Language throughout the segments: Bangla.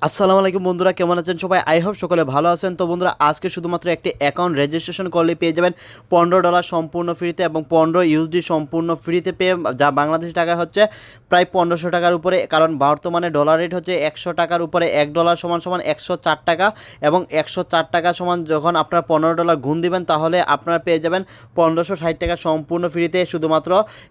আসসালামু আলাইকুম বন্ধুরা, কেমন আছেন সবাই? আই হোপ সকলে ভালো আছেন। তো বন্ধুরা, আজকে শুধুমাত্র একটি অ্যাকাউন্ট রেজিস্ট্রেশন করলে পেয়ে যাবেন $15 সম্পূর্ণ ফ্রিতে এবং 15 ইউএসডি সম্পূর্ণ ফ্রিতে পেয়ে, যা বাংলাদেশি টাকায় হচ্ছে প্রায় 1500 টাকার উপরে। কারণ বর্তমানে ডলার রেট হচ্ছে 100 টাকার উপরে। $1 সমান সমান 104 টাকা এবং 104 টাকা সমান যখন আপনার $15 গুণ দিবেন তাহলে আপনারা পেয়ে যাবেন 1560 টাকা সম্পূর্ণ ফ্রিতে, শুধুমাত্র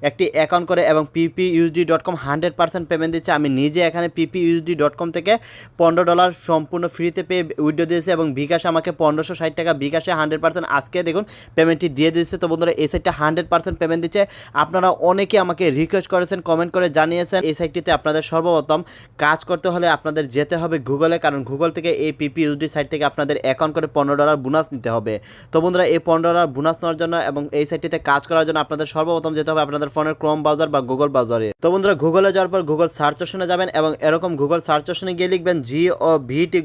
একটি অ্যাকাউন্ট করে। এবং ppusd.com 100% পেমেন্ট দিচ্ছে। আমি নিজে এখানে ppusd.com থেকে $15 সম্পূর্ণ ফ্রিতে পেয়ে উইথড্র দিয়েছে এবং বিকাশ আমাকে 1560 টাকা বিকাশে 100% আজকে দেখুন পেমেন্টটি দিয়ে দিয়েছে। তো বন্ধুরা, এই সাইটটা 100% পেমেন্ট দিচ্ছে। আপনারা অনেকে আমাকে রিকোয়েস্ট করেছেন, কমেন্ট করে জানিয়েছেন। এই সাইটটিতে আপনাদের সর্বপ্রথম কাজ করতে হলে আপনাদের যেতে হবে গুগলে, কারণ গুগল থেকে এই ppusd সাইট থেকে আপনাদের অ্যাকাউন্ট করে $15 বোনাস নিতে হবে। তো বন্ধুরা, এই $15 বোনাস নেওয়ার জন্য এবং এই সাইটটিতে কাজ করার জন্য আপনাদের সর্বপ্রথম যেতে হবে আপনাদের ফোনের ক্রোম ব্রাউজার বা গুগল ব্রাউজারে। তো বন্ধুরা, গুগলে যাওয়ার পর গুগল সার্চ অপশনে যাবেন এবং এরকম গুগল সার্চ অপশনে গিয়ে লিখবেন GOVT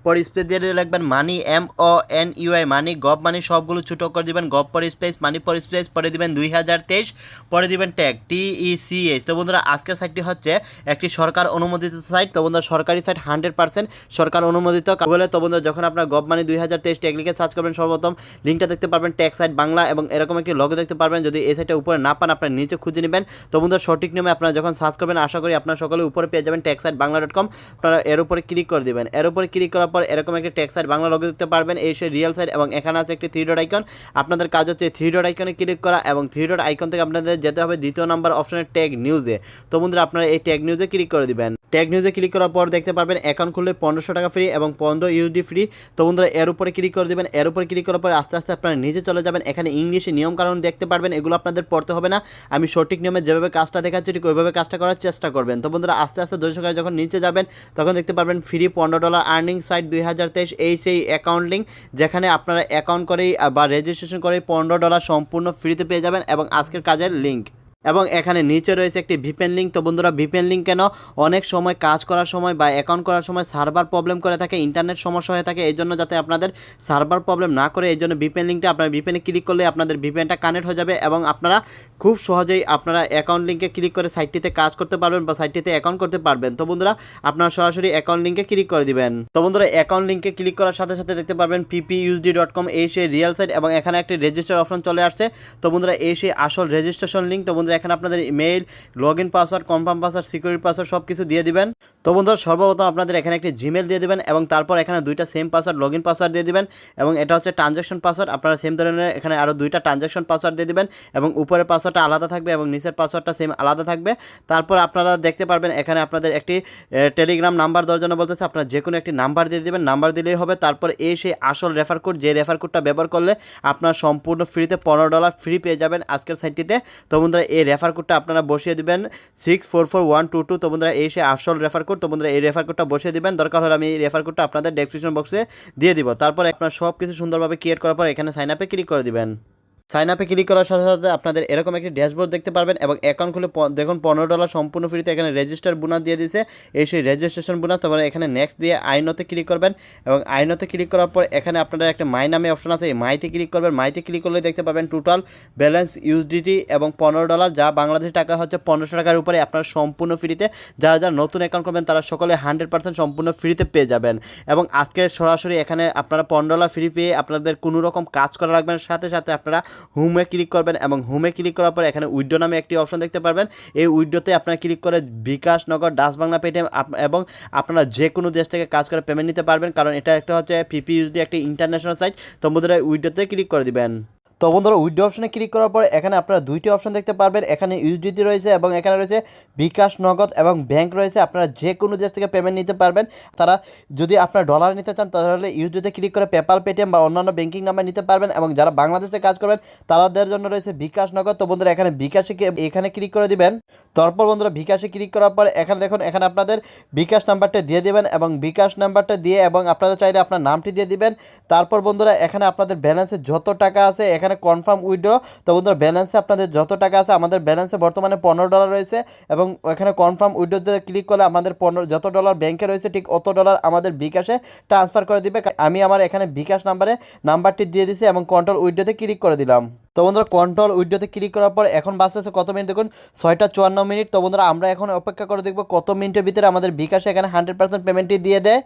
পর স্পেস দিয়ে লিখবেন মানি MONEY মানি গভ মানি সবগুলো ছোটো করে দিবেন, গভ পর স্পেস মানি পর স্পেস পরে দিবেন 2023 পরে দিবেন ট্যাগ TECH। তো বন্ধুরা, আজকের সাইটটি হচ্ছে একটি সরকার অনুমোদিত সাইট। তো বন্ধুরা, সরকারি সাইট 100% সরকার অনুমোদিত বলে। তো বন্ধুরা, যখন আপনার গভ মানি 2023 ট্যাগ লিখে সার্চ করবেন সর্বপ্রথম লিঙ্কটা দেখতে পারবেন ট্যাগ সাইট বাংলা এবং এরকম একটি লগো দেখতে পারবেন। যদি এই সাইটটা উপরে না পান আপনার নিচে খুঁজে নেবেন। তো বন্ধুরা, সঠিক নিয়মে আপনারা যখন সার্চ করবেন আশা করি আপনারা সকলে উপরে পেয়ে যাবেন ট্যাগ সাইট বাংলা.com। আপনারা এর উপরে ক্লিক করে দিবেন। এর উপরে ক্লিক করার পর এরকম একটি ট্যাগ সাইট বাংলা লগো দেখতে পারবেন, এই সেই রিয়েল সাইট এবং এখানে আছে একটি 3 ডট আইকন। আপনাদের কাজ হচ্ছে 3 ডট আইকনে ক্লিক করা এবং 3 ডট আইকন থেকে আপনাদের যেতে হবে দ্বিতীয় নাম্বার অপশনের ট্যাগ নিউজে। তো বন্ধুরা, আপনারা এই ট্যাগ নিউজে ক্লিক করে দিবেন। ট্যাগ নিউজে ক্লিক করার পর দেখতে পারবেন অ্যাকাউন্ট খুললে 1500 টাকা ফ্রি এবং 15 ইউএসডি ফ্রি। তো বন্ধুরা, এর উপরে ক্লিক করে দেবেন। এর উপরে ক্লিক করার পর আস্তে আস্তে আপনারা নিচে চলে যাবেন। এখানে ইংলিশে নিয়ম কানুন দেখতে পারবেন, এগুলো আপনাদের পড়তে হবে না। আমি সঠিক নিয়মে যেভাবে কাজটা দেখাচ্ছি ঠিক ওইভাবে কাজটা করার চেষ্টা করবেন। তো বন্ধুরা, আস্তে আস্তে দর্শক যখন নিচে যাবেন তখন দেখতে পারবেন ফ্রি $15 আর্নিং সাইট 2023, এই সেই অ্যাকাউন্ট লিঙ্ক যেখানে আপনারা অ্যাকাউন্ট করেই বা রেজিস্ট্রেশন করেই $15 সম্পূর্ণ ফ্রিতে পেয়ে যাবেন এবং আজকের কাজের লিঙ্ক। এবং এখানে নিচে রয়েছে একটি ভিপিএন লিঙ্ক। তো বন্ধুরা, ভিপিএন লিঙ্ক কেন? অনেক সময় কাজ করার সময় বা অ্যাকাউন্ট করার সময় সার্ভার প্রবলেম করে থাকে, ইন্টারনেট সমস্যা হয়ে থাকে। এই জন্য যাতে আপনাদের সার্ভার প্রবলেম না করে এই জন্য ভিপিএন লিঙ্কটা আপনার ভিপিএনে ক্লিক করলে আপনাদের ভিপিএনটা কানেক্ট হয়ে যাবে এবং আপনারা খুব সহজেই আপনারা অ্যাকাউন্ট লিঙ্কে ক্লিক করে সাইটটিতে কাজ করতে পারবেন বা সাইটটিতে অ্যাকাউন্ট করতে পারবেন। তো বন্ধুরা, আপনারা সরাসরি অ্যাকাউন্ট লিঙ্কে ক্লিক করে দিবেন। তো বন্ধুরা, অ্যাকাউন্ট লিঙ্কে ক্লিক করার সাথে সাথে দেখতে পারবেন ppusd.com এই সেই রিয়েল সাইট এবং এখানে একটি রেজিস্টার অপশন চলে আসছে। তো বন্ধুরা, এই সেই আসল রেজিস্ট্রেশন লিঙ্ক। তো বন্ধুরা, এখানে আপনাদের email, login password, confirm password, security password সব কিছু দিয়ে দিবেন। তো বন্ধুরা, সর্বপ্রথম আপনাদের এখানে একটি জিমেল দিয়ে দিবেন এবং তারপর এখানে দুইটা সেম পাসওয়ার্ড লগইন পাসওয়ার্ড দিয়ে দিবেন এবং এটা হচ্ছে ট্রানজ্যাকশন পাসওয়ার্ড। আপনারা সেম ধরনের এখানে আরও দুইটা ট্রানজ্যাকশন পাসওয়ার্ড দিয়ে দিবেন এবং উপরের পাসওয়ার্ডটা আলাদা থাকবে এবং নিচের পাসওয়ার্ডটা সেম আলাদা থাকবে। তারপর আপনারা দেখতে পারবেন এখানে আপনাদের একটি টেলিগ্রাম নাম্বার দেওয়ার জন্য বলতেছে, আপনারা যে কোনো একটি নাম্বার দিয়ে দেবেন, নাম্বার দিলেই হবে। তারপর এই সেই আসল রেফার কোড, যে রেফার কোডটা ব্যবহার করলে আপনার সম্পূর্ণ ফ্রিতে $15 ফ্রি পেয়ে যাবেন আজকের সাইটটিতে। তো বন্ধুরা, এই রেফার কোডটা আপনারা বসিয়ে দিবেন 644122। তো বন্ধুরা, এই সে আসল রেফার কোড। তো বন্ধুরা, এই রেফার কোডটা বসিয়ে দিবেন। দরকার হলে আমি এই রেফার কোডটা আপনাদের ডেসক্রিপশন বক্সে দিয়ে দিব। তারপর আপনার সব কিছু সুন্দরভাবে ক্রিয়েট করার পর এখানে সাইন আপে ক্লিক করে দিবেন। সাইন আপে ক্লিক করার সাথে সাথে আপনাদের এরকম একটি ড্যাশবোর্ড দেখতে পারবেন এবং অ্যাকাউন্ট খুলে দেখুন $15 সম্পূর্ণ ফ্রিতে এখানে রেজিস্টার বোনাস দিয়ে দিয়েছে, এই সেই রেজিস্ট্রেশন বোনাস। তারপরে এখানে নেক্সট দিয়ে আইনতে ক্লিক করবেন এবং আইনতে ক্লিক করার পর এখানে আপনারা একটা মাই নামে অপশন আছে, এই মাইতে ক্লিক করবেন। মাইতে ক্লিক করলে দেখতে পাবেন টোটাল ব্যালেন্স ইউএসডিটি এবং $15, যা বাংলাদেশি টাকা হচ্ছে 1500 টাকার উপরে আপনারা সম্পূর্ণ ফ্রিতে। যারা যারা নতুন অ্যাকাউন্ট করবেন তারা সকলে 100% সম্পূর্ণ ফ্রিতে পেয়ে যাবেন এবং আজকে সরাসরি এখানে আপনারা $15 ফ্রি পেয়ে আপনাদের কোনো রকম কাজ করা লাগবে না। সাথে সাথে আপনারা হোমে ক্লিক করবেন এবং হোমে ক্লিক করার পর এখানে উইড্রো নামে একটি অপশন দেখতে পারবেন। এই উইড্রোতে আপনারা ক্লিক করে বিকাশ, নগদ, ডাচ বাংলা, পেটিএম এবং আপনারা যে কোনো দেশ থেকে কাজ করে পেমেন্ট নিতে পারবেন, কারণ এটা একটা হচ্ছে ppusd একটি ইন্টারন্যাশনাল সাইট। তো বন্ধুরা, উইড্রোতে ক্লিক করে দিবেন। তো বন্ধুরা, উইড্রো অপশনে ক্লিক করার পর এখানে আপনারা দুইটি অপশন দেখতে পারবেন, এখানে ইউএসডিটি রয়েছে এবং এখানে রয়েছে বিকাশ, নগদ এবং ব্যাংক রয়েছে। আপনারা যে কোনো দেশ থেকে পেমেন্ট নিতে পারবেন। তারা যদি আপনারা ডলার নিতে চান তাহলে ইউএসডিতে ক্লিক করে পেপাল, পেটিএম বা অন্যান্য ব্যাংকিং নাম্বার নিতে পারবেন এবং যারা বাংলাদেশে কাজ করবেন তাদের জন্য রয়েছে বিকাশ, নগদ। তো বন্ধুরা, এখানে বিকাশে এখানে ক্লিক করে দিবেন। তারপর বন্ধুরা, বিকাশে ক্লিক করার পর এখানে দেখুন এখানে আপনাদের বিকাশ নাম্বারটা দিয়ে দিবেন এবং বিকাশ নাম্বারটা দিয়ে এবং আপনারা চাইলে আপনার নামটি দিয়ে দিবেন। তারপর বন্ধুরা, এখানে আপনাদের ব্যালেন্সে যত টাকা আছে এখানে এখানে কনফার্ম উইথড্র। তো বন্ধুরা ব্যালেন্সে আপনাদের যত টাকা আছে, আমাদের ব্যালেন্সে বর্তমানে $15 রয়েছে এবং এখানে কনফার্ম উইথড্রোতে ক্লিক করলে আমাদের যত ডলার ব্যাংকে রয়েছে ঠিক অত ডলার আমাদের বিকাশে ট্রান্সফার করে দিবে। আমি আমার এখানে বিকাশ নাম্বারটি দিয়ে দিছি এবং কন্ট্রোল উইথড্রোতে ক্লিক করে দিলাম। তো বন্ধুরা কন্ট্রোল উইথড্রোতে ক্লিক করার পর এখন বাঁচতেছে কত মিনিট দেখুন, 6টা 54 মিনিট। তো বন্ধুরা আমরা এখন অপেক্ষা করে দেখবো কত মিনিটের ভিতরে আমাদের বিকাশে এখানে 100% পেমেন্টটি দিয়ে দেয়।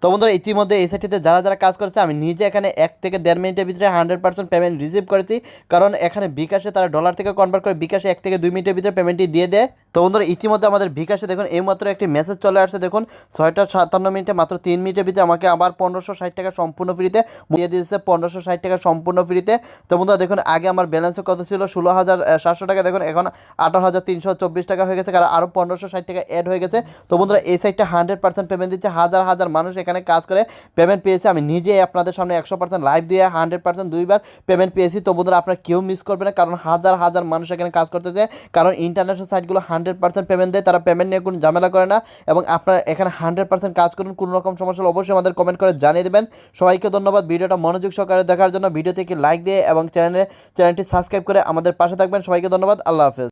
তো বন্ধুরা ইতিমধ্যে এই সাইটটিতে যারা যারা কাজ করেছে আমি নিজে এখানে 1 থেকে 1.5 মিনিটের ভিতরে 100% পেমেন্ট রিসিভ করেছি, কারণ এখানে বিকাশে তারা ডলার থেকে কনভার্ট করে বিকাশে 1 থেকে 2 মিনিটের ভিতরে পেমেন্টটি দিয়ে দেয়। তো বন্ধুরা ইতিমধ্যে আমাদের বিকাশে দেখুন এইমাত্র একটি মেসেজ চলে আসছে, দেখুন 6টা 57 মিনিটে মাত্র 3 মিনিটের ভিতরে আমাকে আবার 1560 টাকা সম্পূর্ণ ফ্রিতে দিয়ে দিয়েছে, 1560 টাকা সম্পূর্ণ ফ্রিতে। তো বন্ধুরা দেখুন আগে আমার ব্যালেন্সে কত ছিল, 16,700 টাকা, দেখুন এখন 18,324 টাকা হয়ে গেছে, কারণ আরও 1560 টাকা অ্যাড হয়ে গেছে। তো বন্ধুরা এই সাইটটা 100% পেমেন্ট দিচ্ছে, হাজার হাজার মানুষ এখানে কাজ করে পেমেন্ট পেয়েছে। আমি নিজে আপনাদের সামনে 100% লাইভ দিয়ে 100% দুইবার পেমেন্ট পেয়েছি। তো বন্ধুরা আপনারা কেউ মিস করবে না, কারণ হাজার হাজার মানুষ এখানে কাজ করতেছে, কারণ ইন্টারন্যাশনাল সাইটগুলো 100% পেমেন্ট দেয়, তারা পেমেন্ট নিয়ে কোনো ঝামেলা করে না। এবং আপনারা এখানে 100% কাজ করুন, কোনো রকম সমস্যা হলে অবশ্যই আমাদের কমেন্ট করে জানিয়ে দেবেন। সবাইকে ধন্যবাদ ভিডিওটা মনোযোগ সহকারে দেখার জন্য। ভিডিওতে একটি লাইক দিয়ে এবং চ্যানেলটি সাবস্ক্রাইব করে আমাদের পাশে থাকবেন। সবাইকে ধন্যবাদ, আল্লাহ হাফেজ।